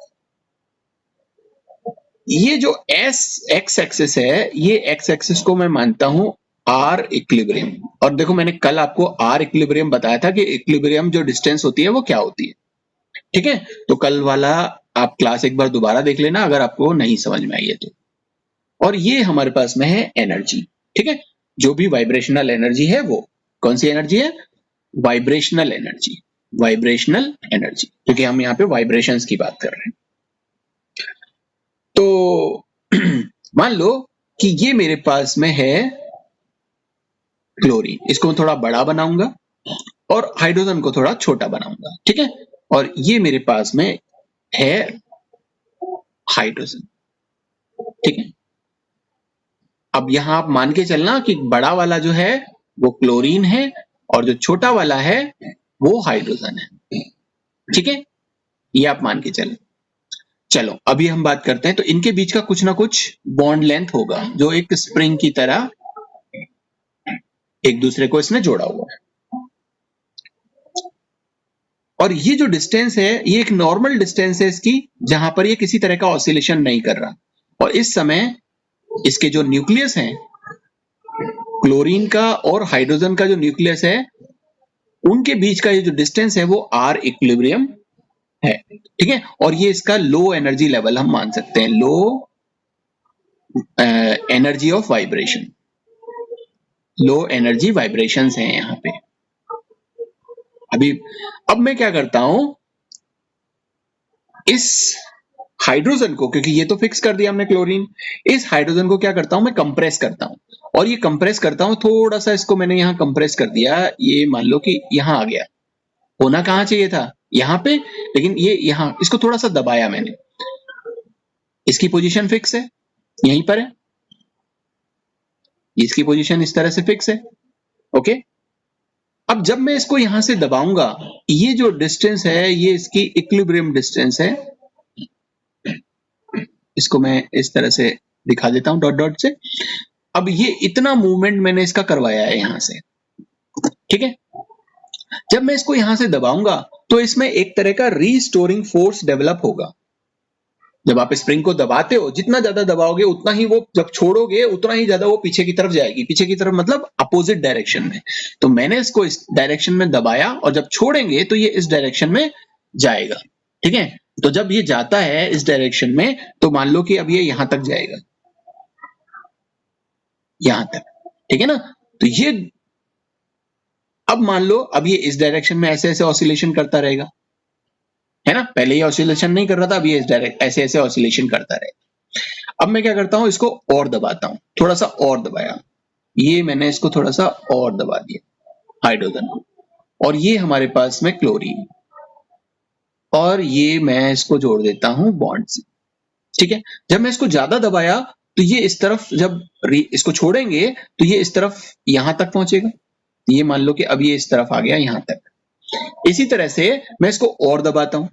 ये जो एक्स एक्सिस है, ये एक्स एक्सिस को मैं मानता हूं आर इक्विलिब्रियम। और देखो मैंने कल आपको आर इक्विलिब्रियम बताया था कि इक्विलिब्रियम जो डिस्टेंस होती है वो क्या होती है, ठीक है। तो कल वाला आप क्लास एक बार दोबारा देख लेना अगर आपको नहीं समझ में आई है तो। और ये हमारे पास में है एनर्जी, ठीक है। जो भी वाइब्रेशनल एनर्जी है वो कौन सी एनर्जी है, वाइब्रेशनल एनर्जी, वाइब्रेशनल एनर्जी, क्योंकि हम यहाँ पे वाइब्रेशंस की बात कर रहे हैं। तो मान लो कि ये मेरे पास में है क्लोरीन, इसको मैं थोड़ा बड़ा बनाऊंगा और हाइड्रोजन को थोड़ा छोटा बनाऊंगा, ठीक है। और ये मेरे पास में है हाइड्रोजन, ठीक है। अब यहां आप मान के चलना कि बड़ा वाला जो है वो क्लोरीन है और जो छोटा वाला है वो हाइड्रोजन है, ठीक है। ये आप मान के चलें। चलो अभी हम बात करते हैं, तो इनके बीच का कुछ ना कुछ बॉन्ड लेंथ होगा जो एक स्प्रिंग की तरह एक दूसरे को इसने जोड़ा हुआ है। और ये जो डिस्टेंस है ये एक नॉर्मल डिस्टेंस है इसकी, जहां पर ये किसी तरह का ऑसिलेशन नहीं कर रहा। और इस समय इसके जो न्यूक्लियस हैं, क्लोरीन का और हाइड्रोजन का जो न्यूक्लियस है, उनके बीच का ये जो डिस्टेंस है वो आर इक्विलिब्रियम है, ठीक है। और ये इसका लो एनर्जी लेवल हम मान सकते हैं, low energy of vibration, low energy vibrations हैं यहाँ पे। अब मैं क्या करता हूं, इस हाइड्रोजन को, क्योंकि ये तो फिक्स कर दिया हमने क्लोरीन, इस हाइड्रोजन को क्या करता हूं मैं कंप्रेस करता हूं। और ये कंप्रेस करता हूं, थोड़ा सा इसको मैंने यहां कंप्रेस कर दिया, ये मान लो कि यहां आ गया, होना कहां चाहिए था यहां पे, लेकिन ये यहां, इसको थोड़ा सा दबाया मैंने, इसकी पोजीशन फिक्स है, यहीं पर है, इसकी पोजीशन इस तरह से फिक्स है, ओके। अब जब मैं इसको यहां से दबाऊंगा, ये जो डिस्टेंस है ये इसकी इक्विलिब्रियम डिस्टेंस है, इसको मैं इस तरह से दिखा देता हूं डॉट डॉट से। अब ये इतना मूवमेंट मैंने इसका करवाया है यहां से, ठीक है। जब मैं इसको यहां से दबाऊंगा तो इसमें एक तरह का रीस्टोरिंग फोर्स डेवलप होगा। जब आप स्प्रिंग को दबाते हो, जितना ज्यादा दबाओगे उतना ही वो, जब छोड़ोगे उतना ही ज्यादा वो पीछे की तरफ जाएगी, पीछे की तरफ मतलब अपोजिट डायरेक्शन में। तो मैंने इसको इस डायरेक्शन में दबाया और जब छोड़ेंगे तो ये इस डायरेक्शन में जाएगा, ठीक है। तो जब ये जाता है इस डायरेक्शन में, तो मान लो कि अब ये यहां तक जाएगा, यहां तक, ठीक है ना। तो ये, अब मान लो अब ये इस डायरेक्शन में ऐसे ऐसे ऑसिलेशन करता रहेगा, है ना। पहले ये ऑसिलेशन नहीं कर रहा था, अब ये इस डायरेक्ट ऐसे ऐसे ऑसिलेशन करता रहेगा। अब मैं क्या करता हूं, इसको और दबाता हूं, थोड़ा सा और दबाया, ये मैंने इसको थोड़ा सा और दबा दिया हाइड्रोजन को, और ये हमारे पास में क्लोरीन, और ये मैं इसको जोड़ देता हूं बॉन्ड से, ठीक है। जब मैं इसको ज्यादा दबाया तो ये इस तरफ, जब इसको छोड़ेंगे तो ये इस तरफ यहां तक पहुंचेगा, ये मान लो कि अब ये इस तरफ आ गया यहां तक। इसी तरह से मैं इसको और दबाता हूं,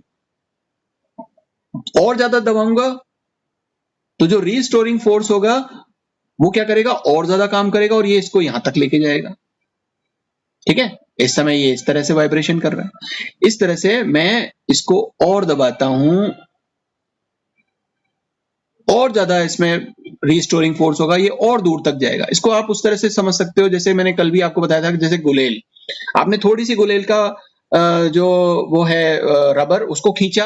और ज्यादा दबाऊंगा तो जो रीस्टोरिंग फोर्स होगा वो क्या करेगा, और ज्यादा काम करेगा और ये इसको यहां तक लेके जाएगा, ठीक है। इस समय ये इस तरह से वाइब्रेशन कर रहा है, इस तरह से मैं इसको और दबाता हूं, और ज्यादा इसमें रीस्टोरिंग फोर्स होगा, ये और दूर तक जाएगा। इसको आप उस तरह से समझ सकते हो, जैसे मैंने कल भी आपको बताया था कि जैसे गुलेल, आपने थोड़ी सी गुलेल का जो वो है रबर, उसको खींचा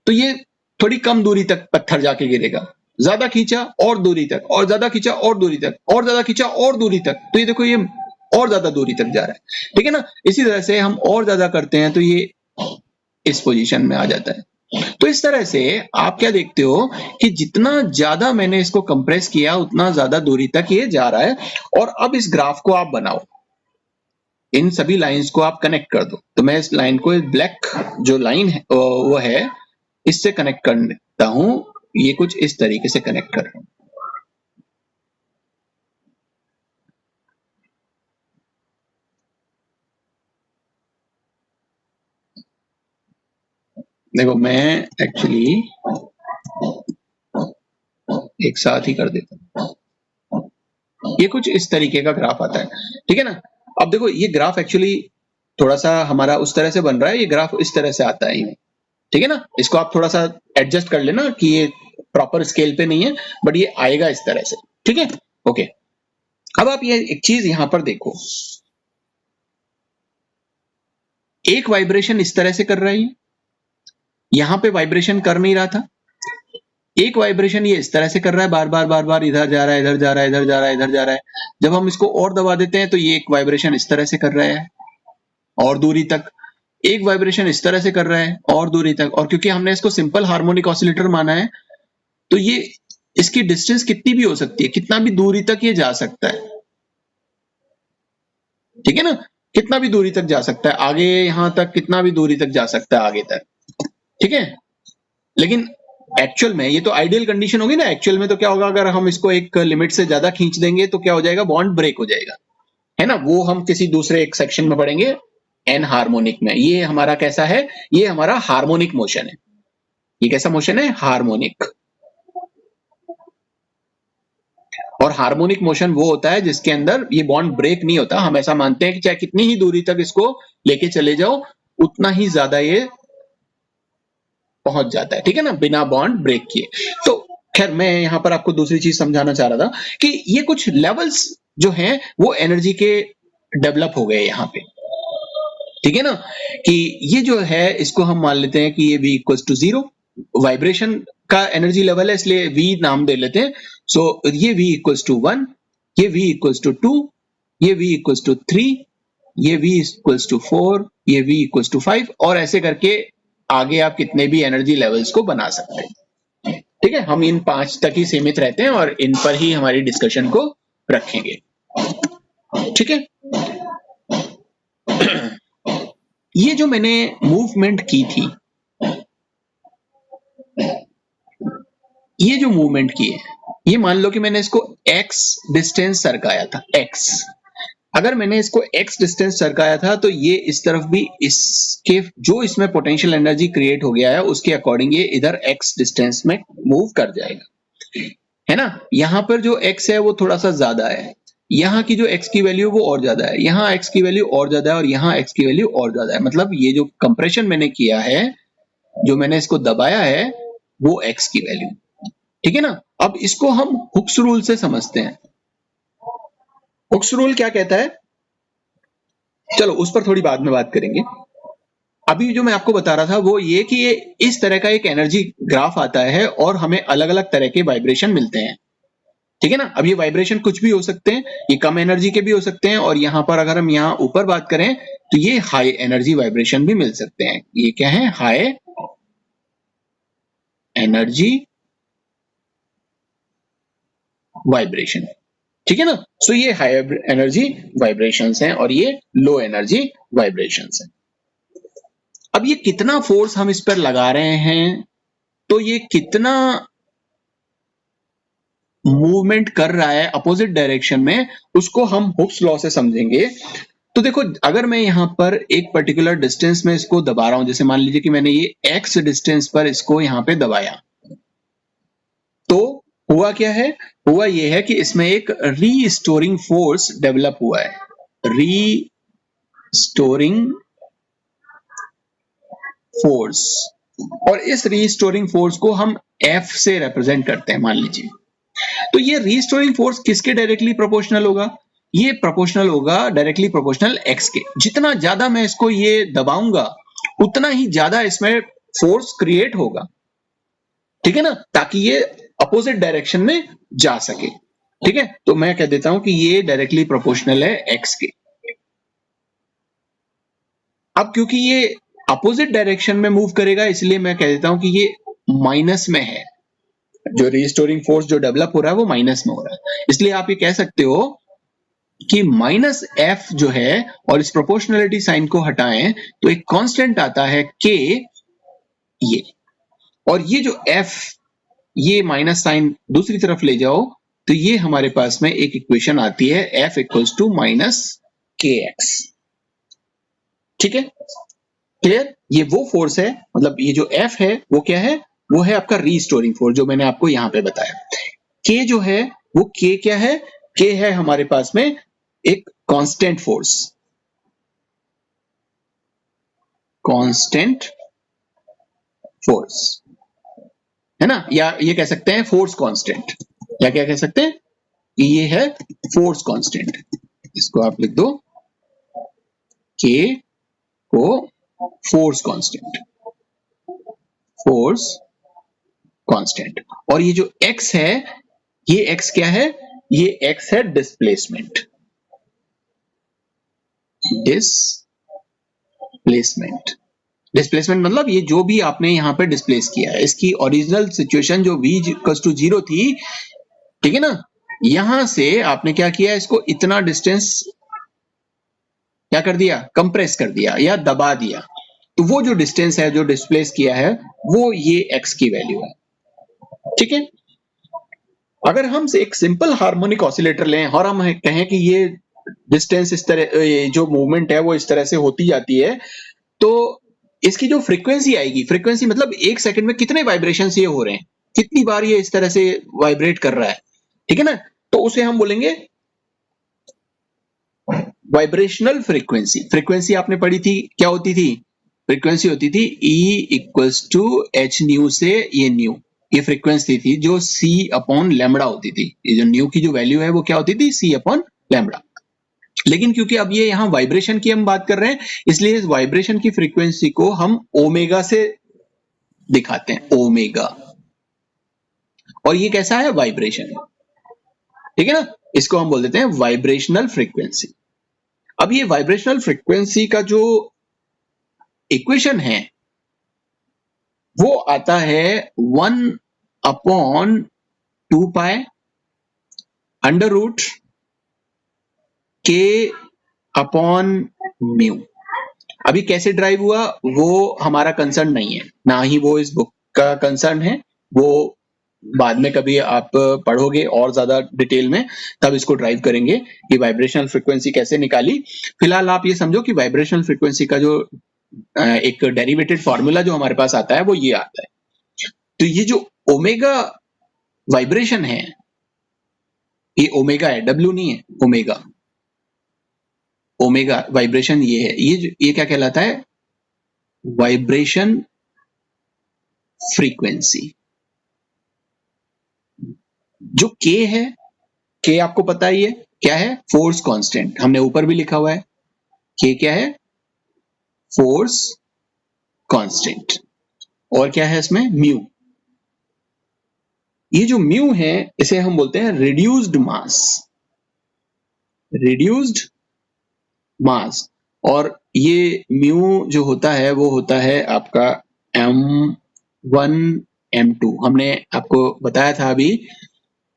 तो ये थोड़ी कम दूरी तक पत्थर जाके गिरेगा, ज्यादा खींचा और दूरी तक, और ज्यादा खींचा और दूरी तक, और ज्यादा खींचा और दूरी तक, तो ये देखो ये और ज्यादा दूरी तक जा रहा है, ठीक है ना। इसी तरह से हम और ज्यादा करते हैं तो ये इस पोजीशन में आ जाता है। तो इस तरह से आप क्या देखते हो कि जितना ज्यादा मैंने इसको कंप्रेस किया उतना ज्यादा दूरी तक ये जा रहा है। और अब इस ग्राफ को आप बनाओ, इन सभी लाइंस को आप कनेक्ट कर दो। तो मैं इस लाइन को, ब्लैक जो लाइन है वो है, इससे कनेक्ट करता हूं, ये कुछ इस तरीके से कनेक्ट कर रहा हूं। देखो मैं एक्चुअली एक साथ ही कर देता हूं, ये कुछ इस तरीके का ग्राफ आता है, ठीक है ना। अब देखो ये ग्राफ एक्चुअली थोड़ा सा हमारा उस तरह से बन रहा है, ये ग्राफ इस तरह से आता है, ठीक है ना। इसको आप थोड़ा सा एडजस्ट कर लेना कि ये प्रॉपर स्केल पे नहीं है, बट ये आएगा इस तरह से, ठीक है, ओके। अब आप ये एक चीज यहां पर देखो, एक वाइब्रेशन इस तरह से कर रहा है, यहां पे वाइब्रेशन कर नहीं रहा था, एक वाइब्रेशन ये इस तरह से कर रहा है, बार बार बार बार इधर जा रहा है, इधर जा रहा है, इधर जा रहा है, इधर जा रहा है। जब हम इसको और दबा देते हैं तो ये एक वाइब्रेशन इस तरह से कर रहा है और दूरी तक, एक वाइब्रेशन इस तरह से कर रहा है और दूरी तक। और क्योंकि हमने इसको सिंपल हार्मोनिक ऑसिलेटर माना है, तो ये इसकी डिस्टेंस कितनी भी हो सकती है, कितना भी दूरी तक ये जा सकता है, ठीक है ना। कितना भी दूरी तक जा सकता है, आगे यहां तक कितना भी दूरी तक जा सकता है आगे तक, ठीक है। लेकिन एक्चुअल में ये तो आइडियल कंडीशन होगी ना, एक्चुअल में तो क्या होगा, अगर हम इसको एक लिमिट से ज्यादा खींच देंगे तो क्या हो जाएगा, बॉन्ड ब्रेक हो जाएगा, है ना। वो हम किसी दूसरे एक सेक्शन में पढ़ेंगे, एन हार्मोनिक में। ये हमारा कैसा है, ये हमारा हार्मोनिक मोशन है। ये कैसा मोशन है, हार्मोनिक। और हार्मोनिक मोशन वो होता है जिसके अंदर ये बॉन्ड ब्रेक नहीं होता। हम ऐसा मानते हैं कि चाहे कितनी ही दूरी तक इसको लेके चले जाओ, उतना ही ज्यादा ये पहुंच जाता है, ठीक है ना, बिना बॉन्ड ब्रेक किए। तो खैर मैं यहां पर आपको दूसरी चीज समझाना चाह रहा था कि ये कुछ लेवल्स जो हैं वो एनर्जी के डेवलप हो गए यहाँ पे, ठीक है ना, कि ये जो है इसको हम मान लेते हैं कि ये V इक्वल्स टू 0, वाइब्रेशन का एनर्जी लेवल है इसलिए V नाम दे लेते हैं। सो ये V इक्वल्स टू 1, ये V इक्वल्स टू 2, ये V इक्वल्स टू 3, ये V इक्वल्स टू 4, ये V इक्वल्स टू 5, और ऐसे करके आगे आप कितने भी एनर्जी लेवल्स को बना सकते हैं, ठीक है। हम इन 5 तक ही सीमित रहते हैं और इन पर ही हमारी डिस्कशन को रखेंगे, ठीक है। ये जो मैंने मूवमेंट की थी, ये जो मूवमेंट की है, ये मान लो कि मैंने इसको x डिस्टेंस सरकाया था, x, अगर मैंने इसको x डिस्टेंस सरकाया था तो ये इस तरफ भी इसके जो इसमें पोटेंशियल एनर्जी क्रिएट हो गया है उसके अकॉर्डिंग ये इधर x डिस्टेंस में मूव कर जाएगा, है ना। यहां पर जो x है वो थोड़ा सा ज्यादा है, यहाँ की जो x की वैल्यू वो और ज्यादा है, यहाँ x की वैल्यू और ज्यादा है और यहाँ x की वैल्यू और ज्यादा है। मतलब ये जो कंप्रेशन मैंने किया है, जो मैंने इसको दबाया है वो x की वैल्यू, ठीक है ना। अब इसको हम हुक्स रूल से समझते हैं। हुक्स रूल क्या कहता है, चलो उस पर थोड़ी बाद में बात करेंगे। अभी जो मैं आपको बता रहा था वो ये कि ये इस तरह का एक एनर्जी ग्राफ आता है और हमें अलग अलग तरह के वाइब्रेशन मिलते हैं, ठीक है ना। अब ये वाइब्रेशन कुछ भी हो सकते हैं, ये कम एनर्जी के भी हो सकते हैं, और यहां पर अगर हम यहां ऊपर बात करें तो ये हाई एनर्जी वाइब्रेशन भी मिल सकते हैं। ये क्या है, हाई एनर्जी वाइब्रेशन, ठीक है ना। सो ये हाई एनर्जी वाइब्रेशंस हैं और ये लो एनर्जी वाइब्रेशंस हैं। अब ये कितना फोर्स हम इस पर लगा रहे हैं, तो ये कितना मूवमेंट कर रहा है अपोजिट डायरेक्शन में, उसको हम हुक्स लॉ से समझेंगे। तो देखो अगर मैं यहां पर एक पर्टिकुलर डिस्टेंस में इसको दबा रहा हूं, जैसे मान लीजिए कि मैंने ये x डिस्टेंस पर इसको यहां पे दबाया, तो हुआ क्या है, हुआ ये है कि इसमें एक रीस्टोरिंग फोर्स डेवलप हुआ है, रीस्टोरिंग फोर्स, और इस रीस्टोरिंग फोर्स को हम F से रिप्रेजेंट करते हैं मान लीजिए। तो ये रीस्टोरिंग फोर्स किसके डायरेक्टली प्रोपोर्शनल होगा, ये प्रोपोर्शनल होगा डायरेक्टली प्रोपोर्शनल x के। जितना ज्यादा मैं इसको ये दबाऊंगा उतना ही ज्यादा इसमें फोर्स क्रिएट होगा, ठीक है ना, ताकि ये अपोजिट डायरेक्शन में जा सके, ठीक है। तो मैं कह देता हूं कि ये डायरेक्टली प्रोपोर्शनल है x के। अब क्योंकि ये अपोजिट डायरेक्शन में मूव करेगा इसलिए मैं कह देता हूं कि ये माइनस में है, जो रीस्टोरिंग फोर्स जो डेवलप हो रहा है वो माइनस में हो रहा है। इसलिए आप ये कह सकते हो कि माइनस एफ जो है, और इस प्रोपोर्शनलिटी साइन को हटाएं तो एक कांस्टेंट आता है के, ये, और ये जो एफ, ये माइनस साइन दूसरी तरफ ले जाओ तो ये हमारे पास में एक इक्वेशन आती है एफ इक्वल्स टू माइनस के एक्स, ठीक है, क्लियर। ये वो फोर्स है, मतलब ये जो एफ है वो क्या है, वो है आपका रीस्टोरिंग फोर्स जो मैंने आपको यहां पे बताया। के जो है वो के क्या है, के है हमारे पास में एक कांस्टेंट फोर्स, कांस्टेंट फोर्स, है ना, या ये कह सकते हैं फोर्स कांस्टेंट, या क्या कह सकते हैं कि ये है फोर्स कांस्टेंट। इसको आप लिख दो के को फोर्स कांस्टेंट, फोर्स कांस्टेंट। और ये जो x है, ये x क्या है, ये x है डिस्प्लेसमेंट, डिस्प्लेसमेंट, डिस्प्लेसमेंट मतलब ये जो भी आपने यहां पे डिस्प्लेस किया है, इसकी ओरिजिनल सिचुएशन जो v इक्वल्स टू 0 थी, ठीक है ना, यहां से आपने क्या किया, इसको इतना डिस्टेंस क्या कर दिया, कंप्रेस कर दिया या दबा दिया, तो वो जो डिस्टेंस है जो डिस्प्लेस किया है वो ये x की वैल्यू है, ठीक है। अगर हम एक सिंपल हार्मोनिक ऑसिलेटर लें और हम कहें कि ये डिस्टेंस इस तरह, ये जो मूवमेंट है वो इस तरह से होती जाती है, तो इसकी जो फ्रीक्वेंसी आएगी, फ्रीक्वेंसी मतलब एक सेकंड में कितने वाइब्रेशन ये हो रहे हैं, कितनी बार ये इस तरह से वाइब्रेट कर रहा है, ठीक है ना, तो उसे हम बोलेंगे वाइब्रेशनल फ्रीक्वेंसी। फ्रीक्वेंसी आपने पढ़ी थी क्या होती थी, फ्रीक्वेंसी होती थी E equals to h nu से ये न्यू, ये फ्रीक्वेंसी थी जो C अपॉन लैम्बडा होती थी। ये जो न्यू की जो वैल्यू है वो क्या होती थी, C अपॉन लैम्बडा। लेकिन क्योंकि अब ये यहाँ वाइब्रेशन की हम बात कर रहे हैं, इसलिए इस वाइब्रेशन की फ्रीक्वेंसी को हम ओमेगा से दिखाते हैं, ओमेगा। और ये कैसा है, वाइब्रेशन, ठीक है ना। इसको हम बोल देते हैं वाइब्रेशनल फ्रीक्वेंसी। अब ये वाइब्रेशनल फ्रीक्वेंसी का जो इक्वेशन है वो आता है 1/2 अंडर रूट के अपॉन म्यू। अभी कैसे ड्राइव हुआ वो हमारा कंसर्न नहीं है, ना ही वो इस बुक का कंसर्न है, वो बाद में कभी आप पढ़ोगे और ज्यादा डिटेल में, तब इसको ड्राइव करेंगे कि वाइब्रेशनल फ्रीक्वेंसी कैसे निकाली। फिलहाल आप ये समझो कि वाइब्रेशनल फ्रीक्वेंसी का जो एक डेरिवेटेड फॉर्मूला जो हमारे पास आता है वो ये आता है। तो ये जो ओमेगा वाइब्रेशन है, ये ओमेगा है, डब्ल्यू नहीं है, ओमेगा। ओमेगा वाइब्रेशन ये है, ये क्या कहलाता है, वाइब्रेशन फ्रीक्वेंसी। जो के है, के आपको पता ही है क्या है, फोर्स कांस्टेंट, हमने ऊपर भी लिखा हुआ है। के क्या है, फोर्स कांस्टेंट। और क्या है इसमें, म्यू। ये जो म्यू है इसे हम बोलते हैं रिड्यूस्ड मास, रिड्यूस्ड मास। और ये म्यू जो होता है वो होता है आपका m1 m2। हमने आपको बताया था अभी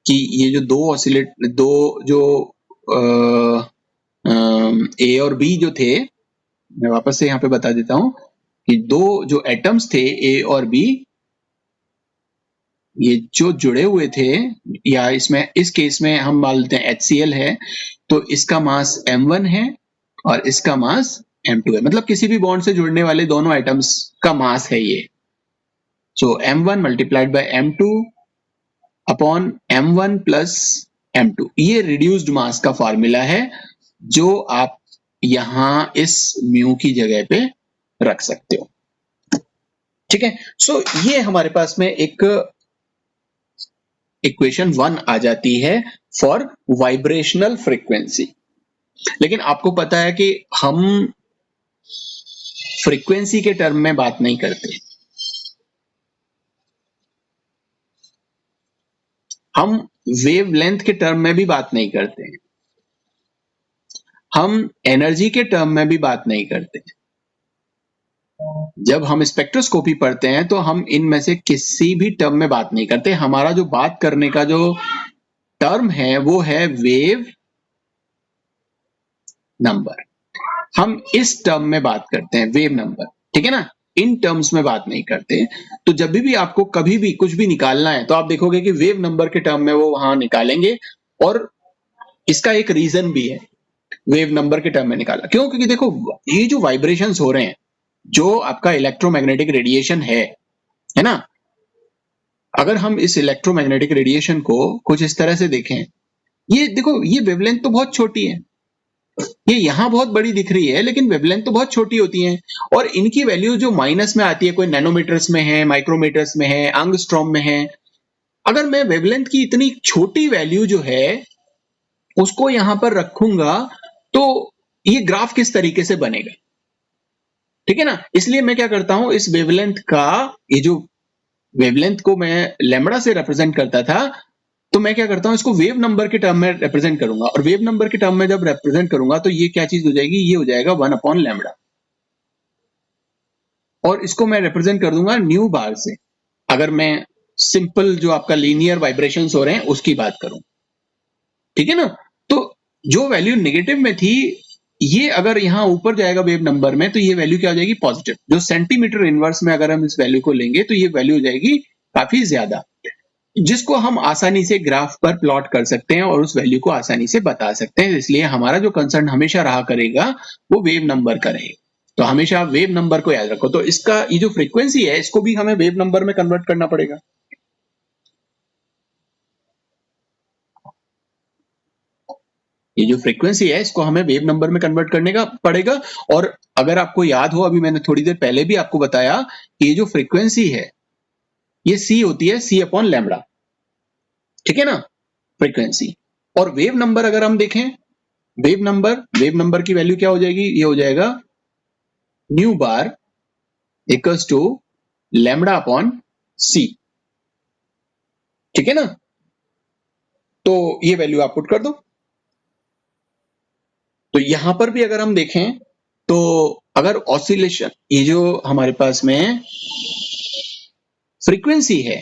कि ये जो दो ऑसिलेट, दो जो ए और बी जो थे, मैं वापस से यहाँ पे बता देता हूं कि दो जो एटम्स थे ए और बी, ये जो जुड़े हुए थे, या इसमें इस केस में हम मान लेते हैं HCl है, तो इसका मास m1 है और इसका मास m2 है। मतलब किसी भी बॉन्ड से जुड़ने वाले दोनों एटम्स का मास है ये। सो m1 multiplied by m2 upon m1 plus m2, ये रिड्यूस्ड मास का फॉर्मूला है जो आप यहां इस म्यू की जगह पे रख सकते हो, ठीक है। सो ये हमारे पास में एक इक्वेशन 1 आ जाती है फॉर वाइब्रेशनल फ्रीक्वेंसी। लेकिन आपको पता है कि हम फ्रीक्वेंसी के टर्म में बात नहीं करते, हम वेवलेंथ के टर्म में भी बात नहीं करते, हम एनर्जी के टर्म में भी बात नहीं करते। जब हम स्पेक्ट्रोस्कोपी पढ़ते हैं तो हम इनमें से किसी भी टर्म में बात नहीं करते। हमारा जो बात करने का जो टर्म है वो है वेव नंबर। हम इस टर्म में बात करते हैं, वेव नंबर, ठीक है ना, इन टर्म्स में बात नहीं करते। तो जब भी आपको कभी भी कुछ भी निकालना है तो आप देखोगे कि वेव नंबर के टर्म में वो वहां निकालेंगे। और इसका एक रीजन भी है, वेव नंबर के टर्म में निकाला क्यों, क्योंकि देखो ये जो वाइब्रेशंस हो रहे हैं, जो आपका इलेक्ट्रोमैग्नेटिक रेडिएशन है ना, अगर हम इस इलेक्ट्रोमैग्नेटिक रेडिएशन को कुछ इस तरह से देखें, ये देखो ये वेवलेंथ तो बहुत छोटी है, ये यहां बहुत बड़ी दिख रही है लेकिन वेवलेंथ तो बहुत छोटी होती है। और इनकी वैल्यू जो माइनस में आती है, कोई नैनोमीटर्स में है, माइक्रोमीटर्स में है, एंगस्ट्रॉम में है। अगर मैं वेवलेंथ की इतनी छोटी वैल्यू जो है उसको यहां पर रखूंगा तो ये ग्राफ किस तरीके से बनेगा, ठीक है ना। इसलिए मैं क्या करता हूं, इस वेवलेंथ का, ये जो वेवलेंथ को मैं लैम्बडा से रिप्रेजेंट करता था, तो मैं क्या करता हूं, इसको वेव नंबर के टर्म में रिप्रेजेंट करूंगा। और वेव नंबर के टर्म में जब रिप्रेजेंट करूंगा तो ये क्या चीज हो जाएगी, ये हो जाएगा 1/λ। और इसको मैं रिप्रेजेंट कर दूंगा न्यू बार से, अगर मैं सिंपल जो आपका लीनियर वाइब्रेशंस हो रहे हैं उसकी बात करूं, ठीक है ना। तो जो वैल्यू नेगेटिव में थी, ये अगर यहां ऊपर जाएगा वेव नंबर में तो ये वैल्यू क्या हो जाएगी, पॉजिटिव। जो सेंटीमीटर इनवर्स में अगर हम इस वैल्यू को लेंगे तो ये वैल्यू हो जाएगी काफी ज्यादा, जिसको हम आसानी से ग्राफ पर प्लॉट कर सकते हैं और उस वैल्यू को आसानी से बता सकते हैं। इसलिए हमारा जो कंसर्न हमेशा रहा करेगा वो वेव नंबर का रहेगा। तो हमेशा वेव नंबर को याद रखो। तो इसका ये जो फ्रीक्वेंसी है इसको भी हमें वेव नंबर में कन्वर्ट करना पड़ेगा। ये जो फ्रीक्वेंसी है इसको हमें वेव नंबर में कन्वर्ट करने का पड़ेगा। और अगर आपको याद हो, अभी मैंने थोड़ी देर पहले भी आपको बताया कि ये जो फ्रीक्वेंसी है ये c होती है c अपॉन लैम्बडा, ठीक है ना, फ्रीक्वेंसी। और वेव नंबर अगर हम देखें, वेव नंबर की वैल्यू क्या हो जाएगी, ये हो जाएगा nu bar equals to lambda upon c, ठीक है ना। तो ये वैल्यू आप पुट कर दो। तो यहां पर भी अगर हम देखें तो अगर ऑसिलेशन, ये जो हमारे पास में फ्रीक्वेंसी है,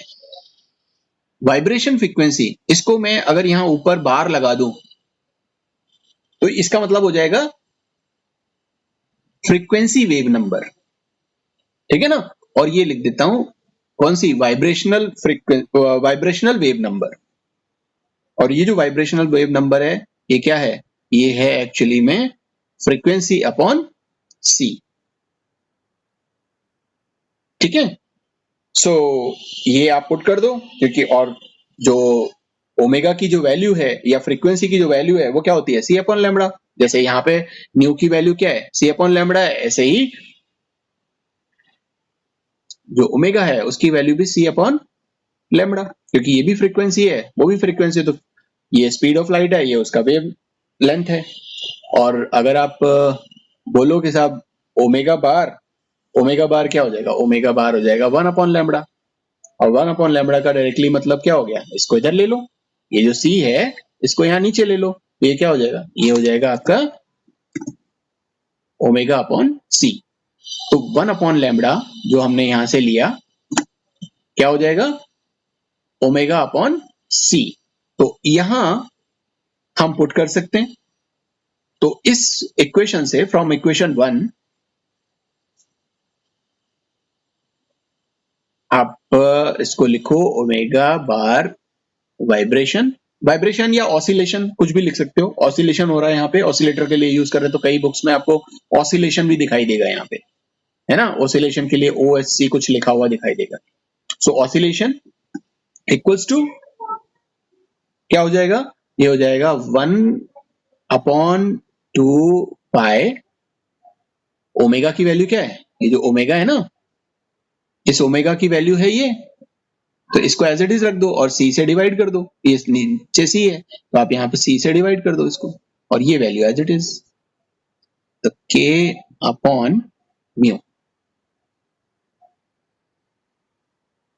वाइब्रेशन फ्रीक्वेंसी, इसको मैं अगर यहां ऊपर बार लगा दूं तो इसका मतलब हो जाएगा फ्रीक्वेंसी वेव नंबर, ठीक है ना। और ये लिख देता हूं कौन सी, वाइब्रेशनल वेव नंबर। और ये जो वाइब्रेशनल वेव नंबर है ये क्या है, ये है एक्चुअली में फ्रीक्वेंसी अपॉन सी, ठीक है। सो ये आप पुट कर दो, क्योंकि और जो ओमेगा की जो वैल्यू है या फ्रीक्वेंसी की जो वैल्यू है वो क्या होती है, सी अपॉन लैम्बडा। जैसे यहाँ पे न्यू की वैल्यू क्या है, सी अपॉन लैम्बडा है, ऐसे ही जो ओमेगा है उसकी वैल्यू भी सी अपॉन लैम्बडा, क्योंकि ये भी फ्रीक्वेंसी है वो भी फ्रीक्वेंसी, तो ये स्पीड ऑफ लाइट है, ये उसका वेव लेंथ है। और अगर आप बोलो कि साहब ओमेगा बार क्या हो जाएगा, ओमेगा बार हो जाएगा 1 अपॉन लैम्बडा। और 1 अपॉन लैम्बडा का डायरेक्टली मतलब क्या हो गया, इसको इधर ले लो, ये जो सी है इसको यहाँ नीचे ले लो, तो ये क्या हो जाएगा, ये हो जाएगा आपका ओमेगा अपॉन सी। तो 1 अपॉन लैम्बडा जो हमने यहां से लिया क्या हो जाएगा, ओमेगा अपॉन सी। तो यहां हम पुट कर सकते हैं। तो इस इक्वेशन से, फ्रॉम इक्वेशन 1 आप इसको लिखो ओमेगा बार वाइब्रेशन या ऑसिलेशन, कुछ भी लिख सकते हो। ऑसिलेशन हो रहा है यहाँ पे, ऑसिलेटर के लिए यूज कर रहे हैं, तो कई बुक्स में आपको ऑसिलेशन भी दिखाई देगा यहाँ पे, है ना। ऑसिलेशन के लिए OSC कुछ लिखा हुआ दिखाई देगा। सो ऑसिलेशन इक्वल्स टू क्या हो जाएगा, ये हो जाएगा 1 अपॉन 2 पाई, ओमेगा की वैल्यू क्या है, ये जो ओमेगा है ना, इस ओमेगा की वैल्यू है ये, तो इसको एज इट इज रख दो और सी से डिवाइड कर दो, ये नीचे सी है तो आप यहाँ पे सी से डिवाइड कर दो इसको, और ये वैल्यू एज इट इज, तो k अपॉन म्यू।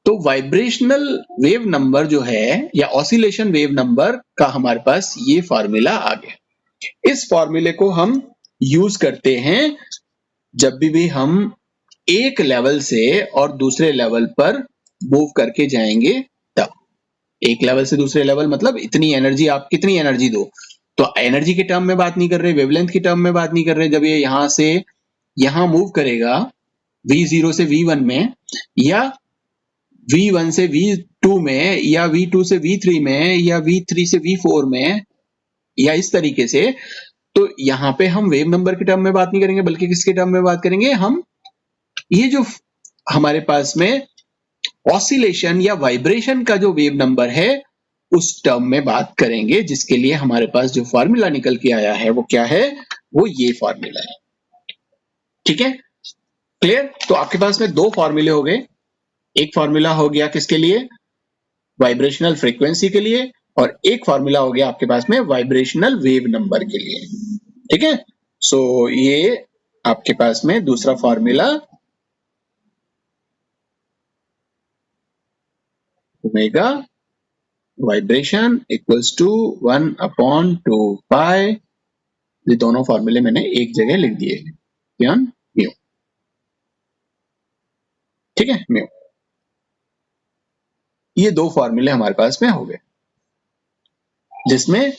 तो वाइब्रेशनल वेव नंबर जो है या ऑसिलेशन वेव नंबर का हमारे पास ये फॉर्मूला आ गया। इस फॉर्मूले को हम यूज करते हैं जब भी हम एक लेवल से और दूसरे लेवल पर मूव करके जाएंगे तब। एक लेवल से दूसरे लेवल मतलब इतनी एनर्जी, आप कितनी एनर्जी दो, तो एनर्जी के टर्म में बात नहीं कर रहे, वेवलेंथ के टर्म में बात नहीं कर रहे। जब ये यहां से यहां मूव करेगा V0 से V1 में, या V1 से V2 में, या V2 से V3 में, या V3 से V4 में, या इस तरीके से, तो यहां पे हम वेव नंबर के टर्म में बात नहीं करेंगे, बल्कि किसके टर्म में बात करेंगे, हम ये जो हमारे पास में ऑसिलेशन या वाइब्रेशन का जो वेव नंबर है उस टर्म में बात करेंगे, जिसके लिए हमारे पास जो फॉर्मूला निकल के आया है वो क्या है, वो ये फॉर्मूला है, ठीक है, क्लियर। तो आपके पास में दो फॉर्मूले हो गए, एक फॉर्मूला हो गया किसके लिए, वाइब्रेशनल फ्रीक्वेंसी के लिए, और एक फॉर्मूला हो गया आपके पास में वाइब्रेशनल वेव नंबर के लिए, ठीक है। सो ये आपके पास में दूसरा formula omega vibration equals to 1 upon 2 pi, ये दोनों फॉर्मूले मैंने एक जगह लिख दिए, म्यू, ठीक है, म्यू। ये दो फॉर्मूले हमारे पास में हो गए, जिसमें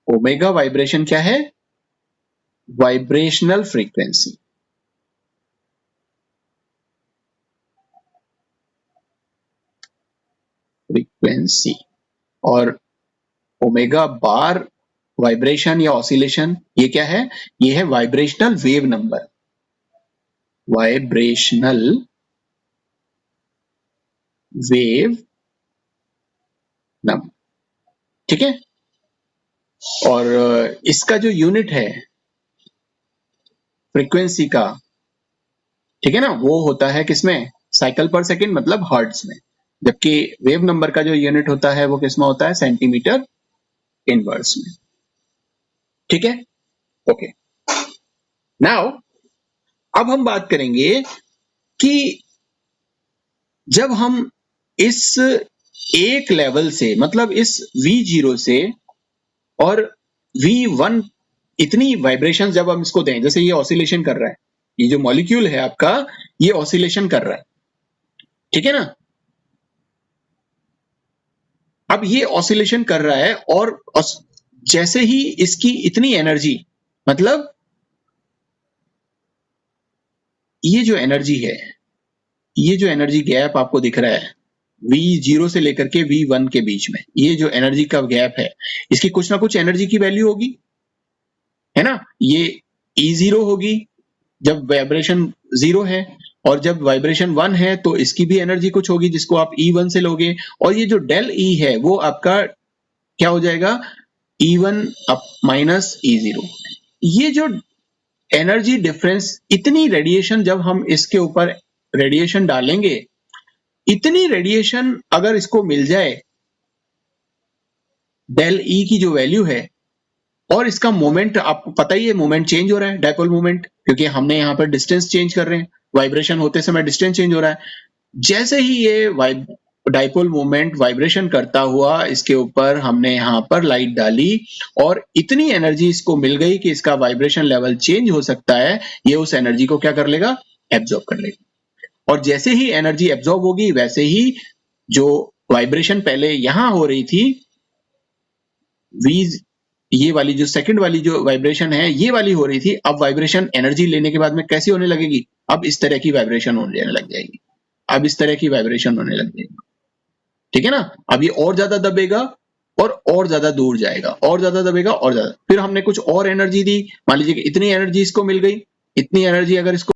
ओमेगा वाइब्रेशन क्या है, वाइब्रेशनल फ्रीक्वेंसी, और ओमेगा बार वाइब्रेशन या ऑसिलेशन ये क्या है, ये है vibrational wave number, vibrational wave number, ठीक है। और इसका जो यूनिट है फ्रीक्वेंसी का, ठीक है ना, वो होता है किसमें, साइकिल पर सेकंड मतलब हर्ट्ज में, जबकि वेव नंबर का जो यूनिट होता है वो किसमें होता है, सेंटीमीटर इनवर्स में। ठीक है, ओके। नाउ अब हम बात करेंगे कि जब हम इस एक लेवल से, मतलब इस V0 से और V1 इतनी वाइब्रेशन जब हम इसको दें, जैसे ये ऑसिलेशन कर रहा है, ये जो मॉलिक्यूल है आपका ये ऑसिलेशन कर रहा है, ठीक है ना। अब ये ऑसिलेशन कर रहा है और जैसे ही इसकी इतनी एनर्जी, मतलब ये जो एनर्जी है, ये जो एनर्जी गैप आपको दिख रहा है V0 से लेकर के V1 के बीच में, ये जो एनर्जी का गैप है, इसकी कुछ ना कुछ एनर्जी की वैल्यू होगी, है ना। ये E0 होगी जब वाइब्रेशन 0 है, और जब वाइब्रेशन 1 है तो इसकी भी एनर्जी कुछ होगी जिसको आप E1 से लोगे, और ये जो डेल E है वो आपका क्या हो जाएगा, E1 अप माइनस E0। ये जो एनर्जी डिफरेंस, इतनी रेडिएशन जब हम इसके ऊपर रेडिएशन डालेंगे, इतनी रेडिएशन अगर इसको मिल जाए, डेल ई की जो वैल्यू है, और इसका मोमेंट आपको पता ही है, मोमेंट चेंज हो रहा है, डायपोल मोमेंट, क्योंकि हमने यहाँ पर डिस्टेंस चेंज कर रहे हैं, वाइब्रेशन होते समय डिस्टेंस चेंज हो रहा है। जैसे ही ये डायपोल मोमेंट वाइब्रेशन करता हुआ इसके ऊपर हमने यहाँ पर लाइट डाली और इतनी एनर्जी इसको मिल गई कि इसका वाइब्रेशन लेवल चेंज हो सकता है, ये उस एनर्जी को क्या कर लेगा, एब्जॉर्ब कर लेगा। और जैसे ही एनर्जी एब्जॉर्ब होगी, वैसे ही जो वाइब्रेशन पहले यहां हो रही थी, वी ये वाली जो सेकंड वाली जो वाइब्रेशन है ये वाली हो रही थी, अब वाइब्रेशन एनर्जी लेने के बाद में कैसी होने लगेगी, अब इस तरह की वाइब्रेशन होने लग जाएगी, अब इस तरह की वाइब्रेशन होने लग जाएगी, ठीक है ना। अब ये और ज्यादा दबेगा और ज्यादा दूर जाएगा, और ज्यादा दबेगा और ज्यादा, फिर हमने कुछ और एनर्जी दी, मान लीजिए कि इतनी एनर्जी इसको मिल गई, इतनी एनर्जी अगर इसको